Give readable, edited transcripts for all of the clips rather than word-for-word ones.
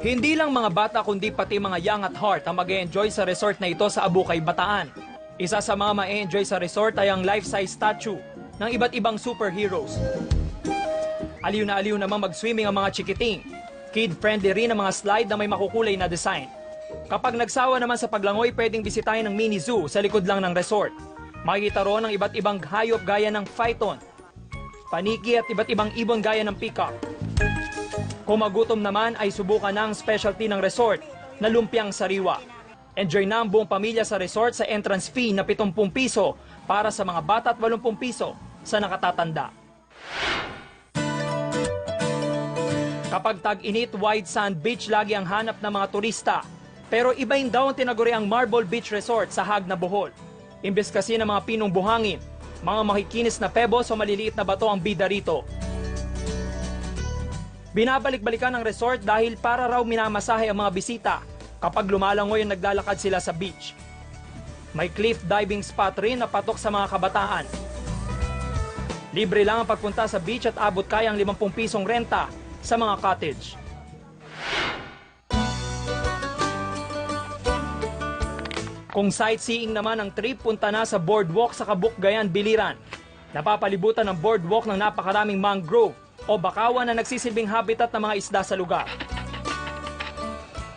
Hindi lang mga bata kundi pati mga young at heart ang mag-e-enjoy sa resort na ito sa Abukay, Bataan. Isa sa mga ma-e-enjoy sa resort ay ang life-size statue ng iba't ibang superheroes. Aliw na aliw naman mag-swimming ang mga chikiting. Kid-friendly rin ang mga slide na may makukulay na design. Kapag nagsawa naman sa paglangoy, pwedeng bisitahin ng mini zoo sa likod lang ng resort. Makikita roon ang iba't ibang hayop gaya ng python, paniki at iba't ibang ibon gaya ng peacock. Kung magutom naman ay subukan na ang specialty ng resort na lumpiang sariwa. Enjoy na ang buong pamilya sa resort sa entrance fee na 70 piso para sa mga bata at 80 piso sa nakatatanda. Kapag tag-init, white sand beach lagi ang hanap ng mga turista. Pero ibahin daw ang tinaguriang Marble Beach Resort sa Hague na Bohol. Imbes kasi ng mga pinong buhangin, mga makikinis na pebbles o maliliit na bato ang bida rito. Binabalik-balikan ng resort dahil para raw minamasahe ang mga bisita kapag lumalangoy ang naglalakad sila sa beach. May cliff diving spot rin na patok sa mga kabataan. Libre lang ang pagpunta sa beach at abot kaya ang 50 pisong renta sa mga cottage. Kung sightseeing naman ang trip, punta na sa boardwalk sa Kabukgayan, Biliran. Napapalibutan ng boardwalk ng napakaraming mangrove o bakawan na nagsisilbing habitat ng mga isda sa lugar.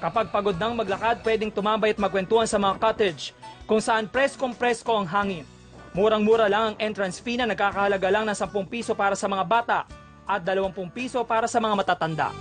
Kapag pagod nang maglakad, pwedeng tumambay at magkwentuhan sa mga cottage kung saan preskong-presko ang hangin. Murang-mura lang ang entrance fee na nagkakahalaga lang ng 10 piso para sa mga bata at 20 piso para sa mga matatanda.